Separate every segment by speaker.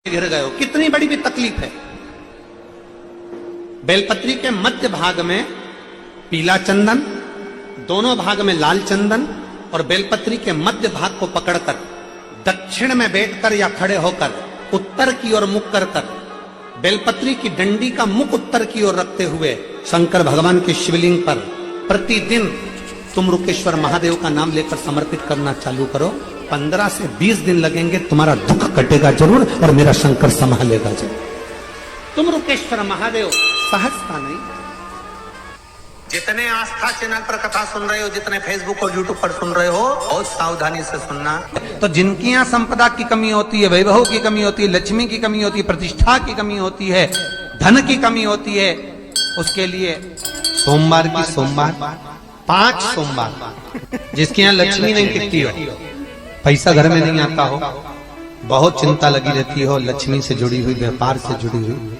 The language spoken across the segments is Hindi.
Speaker 1: गिर गए हो, कितनी बड़ी भी तकलीफ है। बेलपत्री के मध्य भाग में पीला चंदन, दोनों भाग में लाल चंदन, और बेलपत्री के मध्य भाग को पकड़कर दक्षिण में बैठकर या खड़े होकर उत्तर की ओर मुख कर बेलपत्री की डंडी का मुख उत्तर की ओर रखते हुए शंकर भगवान के शिवलिंग पर प्रतिदिन तुम रुकेश्वर महादेव का नाम लेकर समर्पित करना चालू करो। 15 से 20 दिन लगेंगे, तुम्हारा दुख कटेगा जरूर और मेरा शंकर संभालेगा जरूर। तुम रुकेश्वर महादेव सहजता नहीं। जितने आस्था चैनल पर कथा सुन रहे हो, जितने फेसबुक और यूट्यूब पर सुन रहे हो, बहुत सावधानी से सुनना। तो जिनकी यहाँ संपदा की कमी होती है, वैभव की कमी होती है, लक्ष्मी की कमी होती है, प्रतिष्ठा की कमी होती है, धन की कमी होती है, उसके लिए सोमवार की सोमवार 5 सोमवार, जिसके यहाँ लक्ष्मी नहीं टिकती हो, पैसा घर में नहीं आता हो, बहुत चिंता लगी रहती हो, लक्ष्मी से जुड़ी हुई, व्यापार से जुड़ी हुई,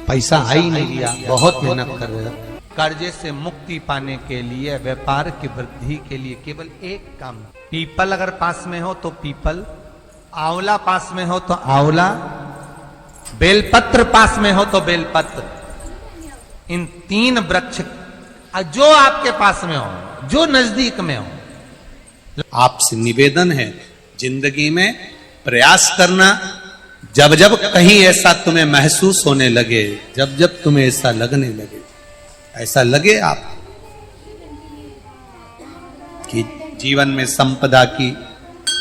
Speaker 1: पैसा आ ही नहीं लिया, बहुत मेहनत कर रहे हो, कर्जे से मुक्ति पाने के लिए, व्यापार की वृद्धि के लिए केवल एक काम। पीपल अगर पास में हो तो पीपल, आंवला पास में हो तो आंवला, बेलपत्र पास में हो तो बेलपत्र, इन 3 वृक्ष जो आपके पास में हो, जो नजदीक में हो। आपसे निवेदन है, जिंदगी में प्रयास करना, जब जब कहीं ऐसा तुम्हें महसूस होने लगे, जब जब तुम्हें ऐसा लगने लगे, ऐसा लगे आप कि जीवन में संपदा की,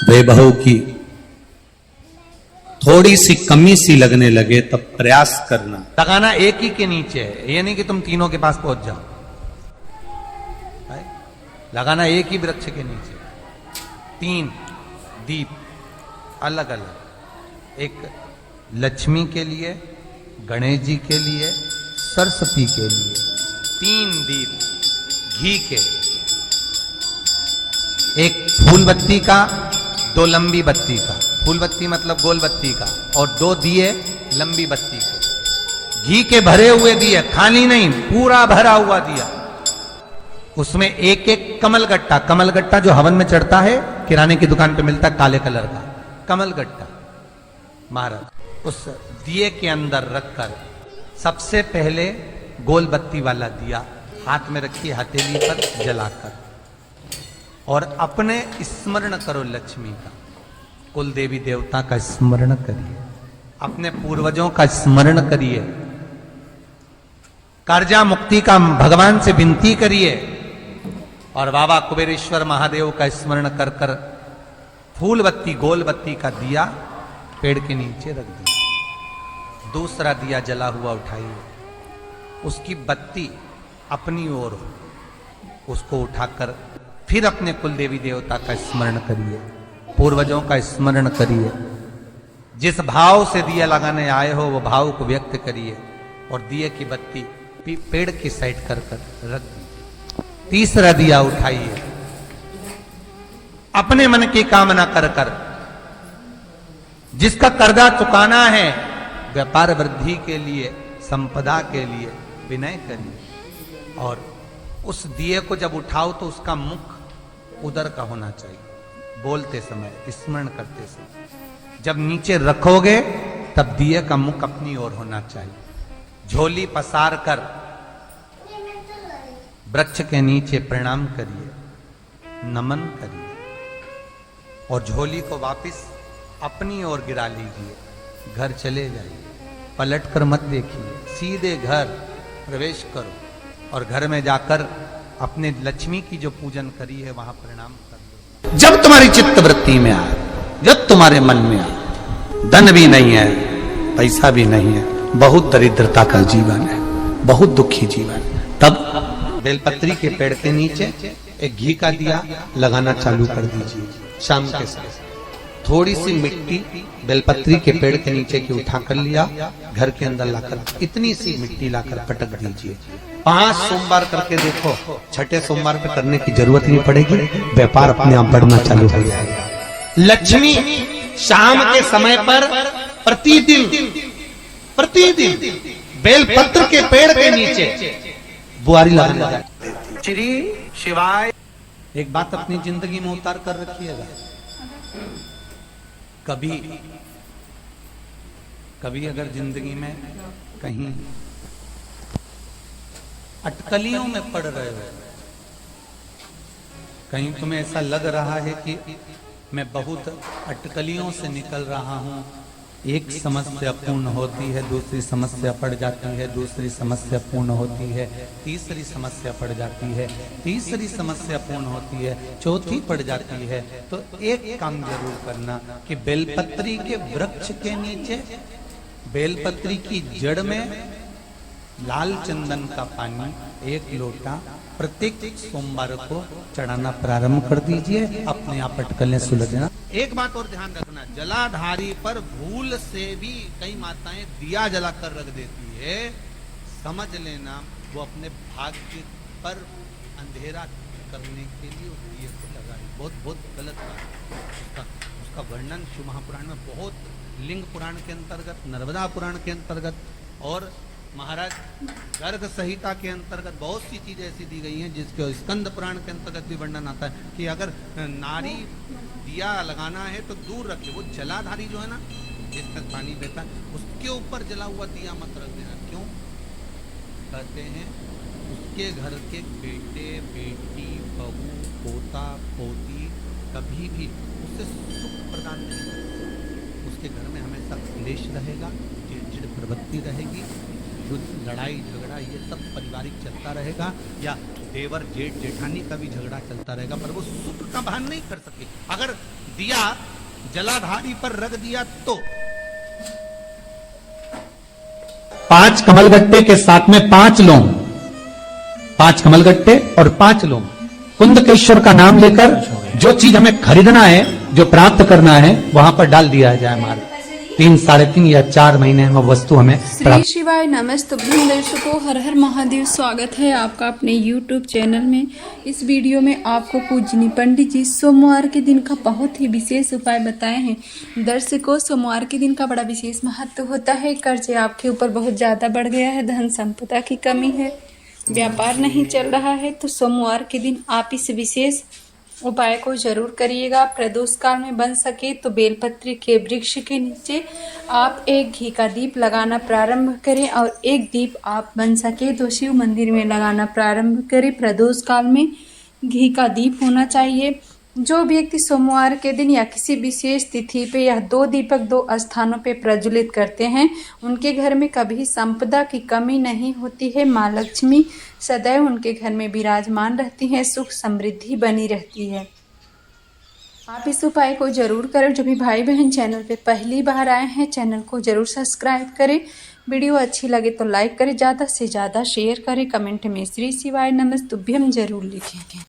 Speaker 1: वैभव की थोड़ी सी कमी सी लगने लगे, तब प्रयास करना। लगाना एक ही के नीचे है, ये नहीं कि तुम तीनों के पास पहुंच जाओ, लगाना एक ही वृक्ष के नीचे। 3 दीप अलग अलग, एक लक्ष्मी के लिए, गणेश जी के लिए, सरस्वती के लिए। 3 दीप घी के, एक फूल बत्ती का, 2 लंबी बत्ती का, फूल बत्ती मतलब गोल बत्ती का, और 2 दिए लंबी बत्ती के, घी के भरे हुए दिए, खाली नहीं, पूरा भरा हुआ दिया। उसमें एक एक कमलगट्टा, कमलगट्टा जो हवन में चढ़ता है, किराने की दुकान पे मिलता है काले कलर का कमलगट्टा, महाराज उस दिए के अंदर रखकर सबसे पहले गोल बत्ती वाला दिया हाथ में रखिए, हथेली पर जलाकर, और अपने स्मरण करो लक्ष्मी का, कुल देवी देवता का स्मरण करिए, अपने पूर्वजों का स्मरण करिए, कर्जा मुक्ति का भगवान से विनती करिए, और बाबा कुबेरेश्वर महादेव का स्मरण कर कर फूल बत्ती, गोल बत्ती का दिया पेड़ के नीचे रख दिया। दूसरा दिया जला हुआ उठाइए, उसकी बत्ती अपनी ओर हो, उसको उठाकर फिर अपने कुल देवी देवता का स्मरण करिए, पूर्वजों का स्मरण करिए, जिस भाव से दिया लगाने आए हो वो भाव को व्यक्त करिए, और दिए की बत्ती पेड़ की साइड कर रख दीजिए। तीसरा दिया उठाइए, अपने मन की कामना कर कर, जिसका कर्जा चुकाना है, व्यापार वृद्धि के लिए, संपदा के लिए विनय करिए, और उस दिए को जब उठाओ तो उसका मुख उधर का होना चाहिए, बोलते समय, स्मरण करते समय। जब नीचे रखोगे तब दिए का मुख अपनी ओर होना चाहिए। झोली पसार कर वृक्ष के नीचे प्रणाम करिए, नमन करिए, और झोली को वापस अपनी ओर गिरा लीजिए, घर चले जाइए, पलट कर मत देखिए, सीधे घर प्रवेश करो, और घर में जाकर अपने लक्ष्मी की जो पूजन करी है वहां प्रणाम कर लो। जब तुम्हारी चित्त वृत्ति में आए, जब तुम्हारे मन में आए, धन भी नहीं है, पैसा भी नहीं है, बहुत दरिद्रता का जीवन है, बहुत दुखी जीवन है, तब बेलपत्री के पेड़ के नीचे एक घी का दिया लगाना चालू कर दीजिए। शाम के समय थोड़ी सी मिट्टी बेलपत्री के पेड़ के नीचे की उठा कर लिया, घर के अंदर लाकर इतनी सी मिट्टी लाकर पटक दीजिए। 5 सोमवार करके देखो, छठे सोमवार पे करने की जरूरत नहीं पड़ेगी, व्यापार अपने आप बढ़ना चालू हो जाएगा। लक्ष्मी शाम के समय पर प्रतिदिन बेलपत्र के पेड़ के नीचे बुआरी लगाने जाती। श्री शिवाय। एक बात अपनी जिंदगी में उतार कर रखिएगा, कभी 5 सोमवार करके देखो, छठे सोमवार पे करने की जरूरत नहीं पड़ेगी, व्यापार अपने आप बढ़ना चालू हो जाएगा। लक्ष्मी शाम के समय पर प्रतिदिन बेलपत्र के पेड़ के नीचे बुआरी लगाने जाती। श्री शिवाय। एक बात अपनी जिंदगी में उतार कर रखिएगा, कभी कभी अगर जिंदगी में कहीं अटकलियों में पड़ रहे हो, कहीं तुम्हें ऐसा लग रहा है कि मैं बहुत अटकलियों से निकल रहा हूं, एक समस्या पूर्ण होती है, दूसरी समस्या पड़ जाती है, दूसरी समस्या पूर्ण होती है, तीसरी समस्या पड़ जाती है, तीसरी समस्या पूर्ण होती है, चौथी पड़ जाती है, तो एक काम जरूर करना कि बेलपत्री के वृक्ष के नीचे, बेलपत्री की जड़ में लाल चंदन का पानी 1 लोटा प्रत्येक सोमवार को चढ़ाना प्रारंभ कर दीजिए, अपने आप अटकलें सुलझना। एक बात और ध्यान रखना, जलाधारी पर भूल से भी कई माताएं दिया जलाकर रख देती है, समझ लेना वो अपने भाग्य पर अंधेरा करने के लिए उस दिए को लगाई। बहुत बहुत गलत बात। उसका वर्णन शिव महापुराण में बहुत, लिंग पुराण के अंतर्गत, नर्मदा पुराण के अंतर्गत और महाराज गर्ग संहिता के अंतर्गत बहुत सी चीजें ऐसी दी गई हैं, जिसके स्कंद पुराण के अंतर्गत भी वर्णन आता है कि अगर नारी दिया लगाना है तो दूर रखे, वो जलाधारी जो है ना, जिसमें पानी देता है, उसके ऊपर जला हुआ दिया मत रख देना। क्यों? कहते हैं उसके घर के बेटे बेटी बहू पोता पोती कभी भी उसे सुख प्रदान नहीं करते। उसके घर में हमेशा क्लेश रहेगा, चिड़चिड़ प्रवृत्ति रहेगी, लड़ाई झगड़ा ये सब पारिवारिक चलता रहेगा, या देवर जेठ जेठानी का भी झगड़ा चलता रहेगा, पर वो सुख का भान नहीं कर सके। अगर दिया जलाधारी पर रख दिया तो 5 कमलगट्टे के साथ में 5 लौंग, 5 कमलगट्टे और 5 लौंग, कुंदकेश्वर का नाम लेकर जो चीज हमें खरीदना है, जो प्राप्त करना है, वहां पर डाल दिया जाए। हमारे 3, 3.5 या 4 महीने में वस्तु हमें
Speaker 2: श्री शिवाय नमस्ते दर्शकों, हर हर महादेव। स्वागत है आपका अपने YouTube चैनल में। इस वीडियो में आपको पूजनी पंडित जी सोमवार के दिन का बहुत ही विशेष उपाय बताए हैं। दर्शकों, सोमवार के दिन का बड़ा विशेष महत्व होता है। कर्ज आपके ऊपर बहुत ज़्यादा बढ़ गया है, धन संपदा की कमी है, व्यापार नहीं चल रहा है, तो सोमवार के दिन आप इस विशेष उपाय को जरूर करिएगा। प्रदोष काल में बन सके तो बेलपत्री के वृक्ष के नीचे आप एक घी का दीप लगाना प्रारंभ करें, और एक दीप आप बन सके तो शिव मंदिर में लगाना प्रारंभ करें। प्रदोष काल में घी का दीप होना चाहिए। जो व्यक्ति सोमवार के दिन या किसी विशेष तिथि पे या 2 दीपक 2 स्थानों पे प्रज्वलित करते हैं, उनके घर में कभी संपदा की कमी नहीं होती है। माँ लक्ष्मी सदैव उनके घर में विराजमान रहती हैं, सुख समृद्धि बनी रहती है। आप इस उपाय को जरूर करें। जो भी भाई बहन चैनल पे पहली बार आए हैं, चैनल को जरूर सब्सक्राइब करें। वीडियो अच्छी लगे तो लाइक करें, ज़्यादा से ज़्यादा शेयर करें, कमेंट में श्री शिवाय नमस्तुभ्यम जरूर लिखें।